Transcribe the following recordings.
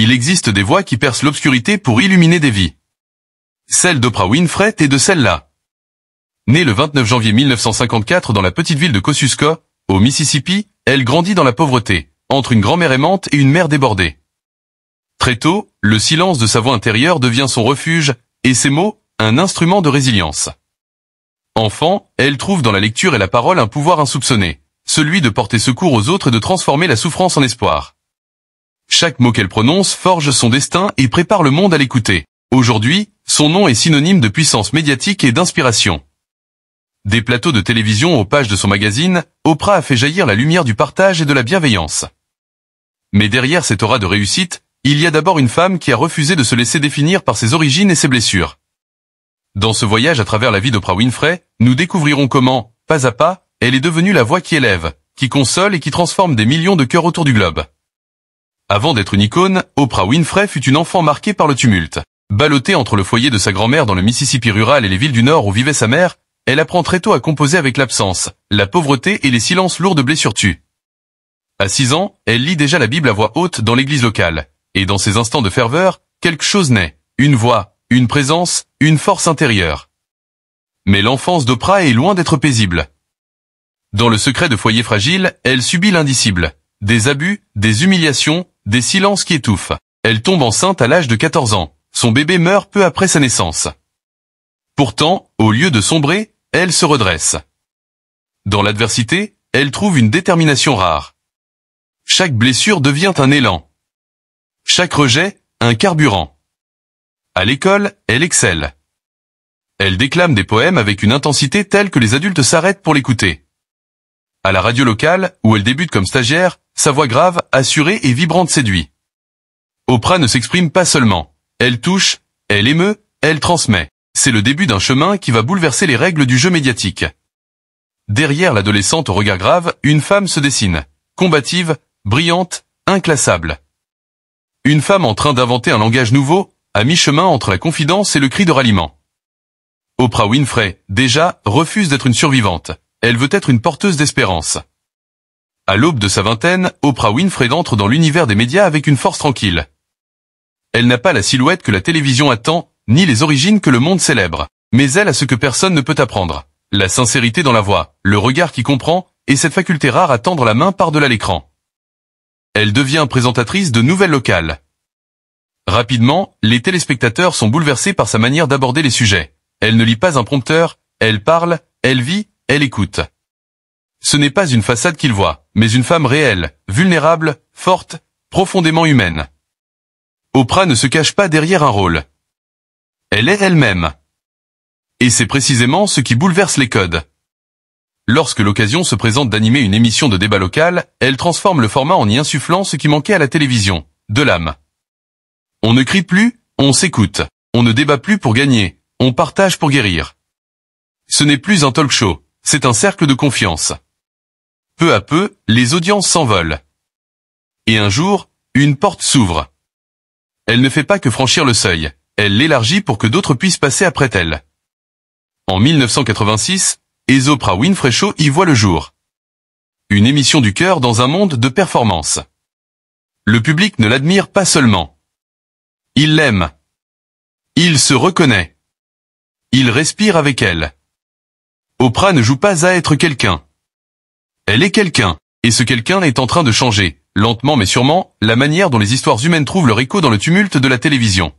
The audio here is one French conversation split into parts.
Il existe des voies qui percent l'obscurité pour illuminer des vies. Celle d'Oprah Winfrey est de celle-là. Née le 29 janvier 1954 dans la petite ville de Kosciuszko, au Mississippi, elle grandit dans la pauvreté, entre une grand-mère aimante et une mère débordée. Très tôt, le silence de sa voix intérieure devient son refuge, et ses mots, un instrument de résilience. Enfant, elle trouve dans la lecture et la parole un pouvoir insoupçonné, celui de porter secours aux autres et de transformer la souffrance en espoir. Chaque mot qu'elle prononce forge son destin et prépare le monde à l'écouter. Aujourd'hui, son nom est synonyme de puissance médiatique et d'inspiration. Des plateaux de télévision aux pages de son magazine, Oprah a fait jaillir la lumière du partage et de la bienveillance. Mais derrière cette aura de réussite, il y a d'abord une femme qui a refusé de se laisser définir par ses origines et ses blessures. Dans ce voyage à travers la vie d'Oprah Winfrey, nous découvrirons comment, pas à pas, elle est devenue la voix qui élève, qui console et qui transforme des millions de cœurs autour du globe. Avant d'être une icône, Oprah Winfrey fut une enfant marquée par le tumulte. Ballottée entre le foyer de sa grand-mère dans le Mississippi rural et les villes du Nord où vivait sa mère, elle apprend très tôt à composer avec l'absence, la pauvreté et les silences lourds de blessures tues. À 6 ans, elle lit déjà la Bible à voix haute dans l'église locale, et dans ces instants de ferveur, quelque chose naît, une voix, une présence, une force intérieure. Mais l'enfance d'Oprah est loin d'être paisible. Dans le secret de foyers fragiles, elle subit l'indicible, des abus, des humiliations, des silences qui étouffent. Elle tombe enceinte à l'âge de 14 ans. Son bébé meurt peu après sa naissance. Pourtant, au lieu de sombrer, elle se redresse. Dans l'adversité, elle trouve une détermination rare. Chaque blessure devient un élan. Chaque rejet, un carburant. À l'école, elle excelle. Elle déclame des poèmes avec une intensité telle que les adultes s'arrêtent pour l'écouter. À la radio locale, où elle débute comme stagiaire, sa voix grave, assurée et vibrante séduit. Oprah ne s'exprime pas seulement. Elle touche, elle émeut, elle transmet. C'est le début d'un chemin qui va bouleverser les règles du jeu médiatique. Derrière l'adolescente au regard grave, une femme se dessine. Combative, brillante, inclassable. Une femme en train d'inventer un langage nouveau, à mi-chemin entre la confidence et le cri de ralliement. Oprah Winfrey, déjà, refuse d'être une survivante. Elle veut être une porteuse d'espérance. À l'aube de sa vingtaine, Oprah Winfrey entre dans l'univers des médias avec une force tranquille. Elle n'a pas la silhouette que la télévision attend, ni les origines que le monde célèbre. Mais elle a ce que personne ne peut apprendre. La sincérité dans la voix, le regard qui comprend, et cette faculté rare à tendre la main par-delà l'écran. Elle devient présentatrice de nouvelles locales. Rapidement, les téléspectateurs sont bouleversés par sa manière d'aborder les sujets. Elle ne lit pas un prompteur, elle parle, elle vit, elle écoute. Ce n'est pas une façade qu'il voit, mais une femme réelle, vulnérable, forte, profondément humaine. Oprah ne se cache pas derrière un rôle. Elle est elle-même. Et c'est précisément ce qui bouleverse les codes. Lorsque l'occasion se présente d'animer une émission de débat local, elle transforme le format en y insufflant ce qui manquait à la télévision, de l'âme. On ne crie plus, on s'écoute. On ne débat plus pour gagner, on partage pour guérir. Ce n'est plus un talk show, c'est un cercle de confiance. Peu à peu, les audiences s'envolent. Et un jour, une porte s'ouvre. Elle ne fait pas que franchir le seuil, elle l'élargit pour que d'autres puissent passer après elle. En 1986, Oprah Winfrey Show y voit le jour. Une émission du cœur dans un monde de performance. Le public ne l'admire pas seulement. Il l'aime. Il se reconnaît. Il respire avec elle. Oprah ne joue pas à être quelqu'un. Elle est quelqu'un, et ce quelqu'un est en train de changer, lentement mais sûrement, la manière dont les histoires humaines trouvent leur écho dans le tumulte de la télévision.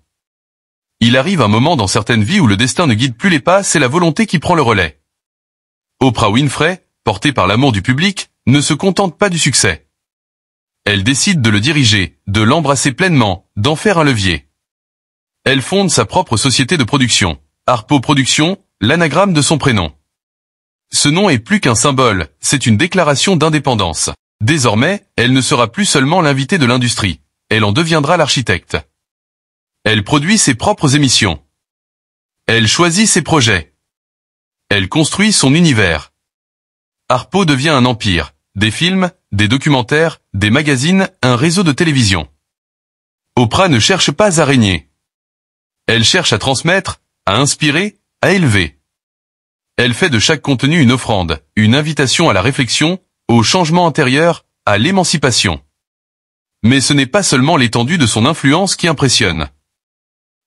Il arrive un moment dans certaines vies où le destin ne guide plus les pas, c'est la volonté qui prend le relais. Oprah Winfrey, portée par l'amour du public, ne se contente pas du succès. Elle décide de le diriger, de l'embrasser pleinement, d'en faire un levier. Elle fonde sa propre société de production, Harpo Productions, l'anagramme de son prénom. Ce nom est plus qu'un symbole, c'est une déclaration d'indépendance. Désormais, elle ne sera plus seulement l'invitée de l'industrie, elle en deviendra l'architecte. Elle produit ses propres émissions. Elle choisit ses projets. Elle construit son univers. Harpo devient un empire, des films, des documentaires, des magazines, un réseau de télévision. Oprah ne cherche pas à régner. Elle cherche à transmettre, à inspirer, à élever. Elle fait de chaque contenu une offrande, une invitation à la réflexion, au changement intérieur, à l'émancipation. Mais ce n'est pas seulement l'étendue de son influence qui impressionne.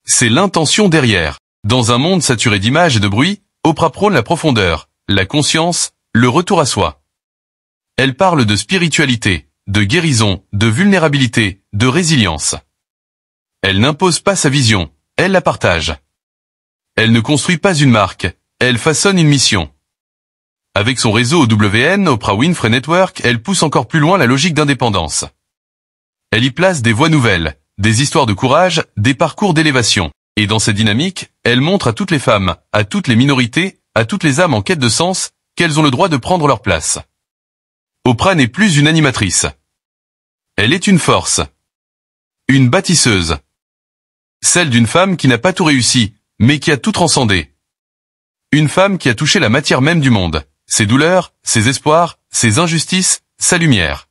C'est l'intention derrière. Dans un monde saturé d'images et de bruit, Oprah prône la profondeur, la conscience, le retour à soi. Elle parle de spiritualité, de guérison, de vulnérabilité, de résilience. Elle n'impose pas sa vision, elle la partage. Elle ne construit pas une marque, elle façonne une mission. Avec son réseau OWN, Oprah Winfrey Network, elle pousse encore plus loin la logique d'indépendance. Elle y place des voix nouvelles, des histoires de courage, des parcours d'élévation. Et dans cette dynamique, elle montre à toutes les femmes, à toutes les minorités, à toutes les âmes en quête de sens, qu'elles ont le droit de prendre leur place. Oprah n'est plus une animatrice. Elle est une force. Une bâtisseuse. Celle d'une femme qui n'a pas tout réussi, mais qui a tout transcendé. Une femme qui a touché la matière même du monde, ses douleurs, ses espoirs, ses injustices, sa lumière.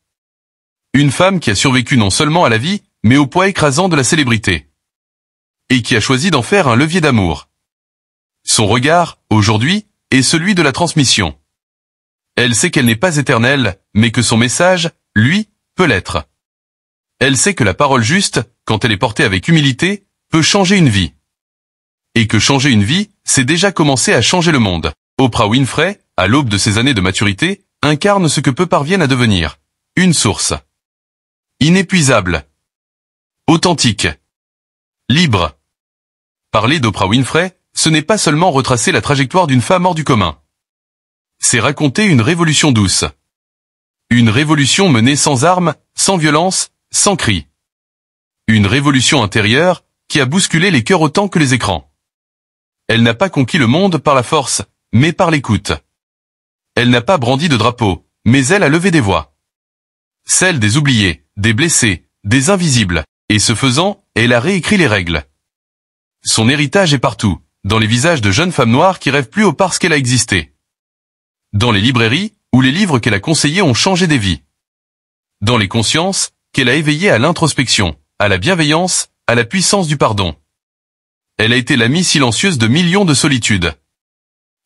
Une femme qui a survécu non seulement à la vie, mais au poids écrasant de la célébrité. Et qui a choisi d'en faire un levier d'amour. Son regard, aujourd'hui, est celui de la transmission. Elle sait qu'elle n'est pas éternelle, mais que son message, lui, peut l'être. Elle sait que la parole juste, quand elle est portée avec humilité, peut changer une vie. Et que changer une vie, c'est déjà commencer à changer le monde. Oprah Winfrey, à l'aube de ses années de maturité, incarne ce que peu parviennent à devenir. Une source. Inépuisable. Authentique. Libre. Parler d'Oprah Winfrey, ce n'est pas seulement retracer la trajectoire d'une femme hors du commun. C'est raconter une révolution douce. Une révolution menée sans armes, sans violence, sans cris. Une révolution intérieure qui a bousculé les cœurs autant que les écrans. Elle n'a pas conquis le monde par la force, mais par l'écoute. Elle n'a pas brandi de drapeau, mais elle a levé des voix. Celles des oubliés, des blessés, des invisibles, et ce faisant, elle a réécrit les règles. Son héritage est partout, dans les visages de jeunes femmes noires qui rêvent plus haut parce qu'elle a existé. Dans les librairies, où les livres qu'elle a conseillés ont changé des vies. Dans les consciences, qu'elle a éveillées à l'introspection, à la bienveillance, à la puissance du pardon. Elle a été l'amie silencieuse de millions de solitudes.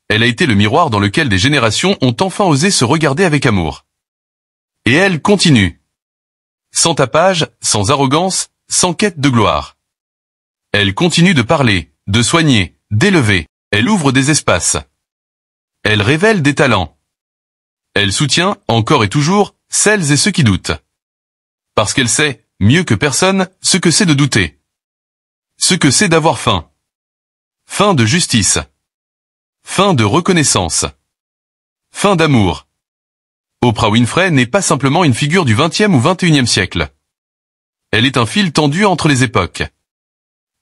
Elle a été le miroir dans lequel des générations ont enfin osé se regarder avec amour. Et elle continue. Sans tapage, sans arrogance, sans quête de gloire. Elle continue de parler, de soigner, d'élever. Elle ouvre des espaces. Elle révèle des talents. Elle soutient, encore et toujours, celles et ceux qui doutent. Parce qu'elle sait, mieux que personne, ce que c'est de douter. Ce que c'est d'avoir faim. Faim de justice. Faim de reconnaissance. Faim d'amour. Oprah Winfrey n'est pas simplement une figure du XXe ou XXIe siècle. Elle est un fil tendu entre les époques.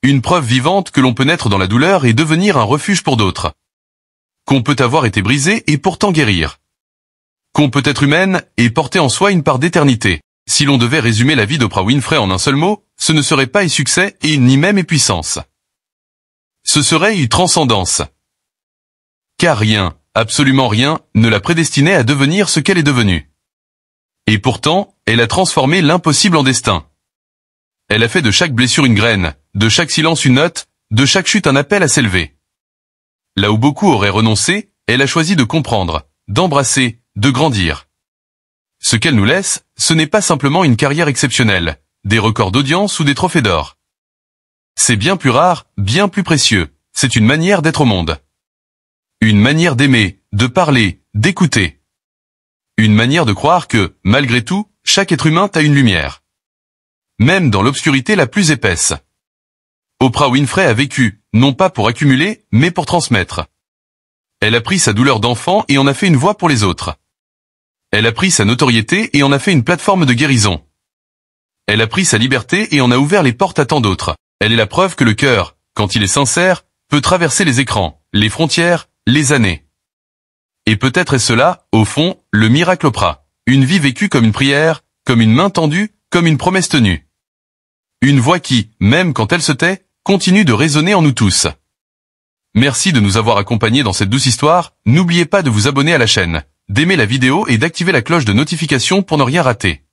Une preuve vivante que l'on peut naître dans la douleur et devenir un refuge pour d'autres. Qu'on peut avoir été brisé et pourtant guérir. Qu'on peut être humaine et porter en soi une part d'éternité. Si l'on devait résumer la vie d'Oprah Winfrey en un seul mot, ce ne serait pas succès et ni même puissance. Ce serait une transcendance. Car rien, absolument rien, ne la prédestinait à devenir ce qu'elle est devenue. Et pourtant, elle a transformé l'impossible en destin. Elle a fait de chaque blessure une graine, de chaque silence une note, de chaque chute un appel à s'élever. Là où beaucoup auraient renoncé, elle a choisi de comprendre, d'embrasser, de grandir. Ce qu'elle nous laisse, ce n'est pas simplement une carrière exceptionnelle, des records d'audience ou des trophées d'or. C'est bien plus rare, bien plus précieux, c'est une manière d'être au monde. Une manière d'aimer, de parler, d'écouter. Une manière de croire que, malgré tout, chaque être humain a une lumière. Même dans l'obscurité la plus épaisse. Oprah Winfrey a vécu, non pas pour accumuler, mais pour transmettre. Elle a pris sa douleur d'enfant et en a fait une voix pour les autres. Elle a pris sa notoriété et en a fait une plateforme de guérison. Elle a pris sa liberté et en a ouvert les portes à tant d'autres. Elle est la preuve que le cœur, quand il est sincère, peut traverser les écrans, les frontières, les années. Et peut-être est cela, au fond, le miracle Oprah. Une vie vécue comme une prière, comme une main tendue, comme une promesse tenue. Une voix qui, même quand elle se tait, continue de résonner en nous tous. Merci de nous avoir accompagnés dans cette douce histoire. N'oubliez pas de vous abonner à la chaîne, d'aimer la vidéo et d'activer la cloche de notification pour ne rien rater.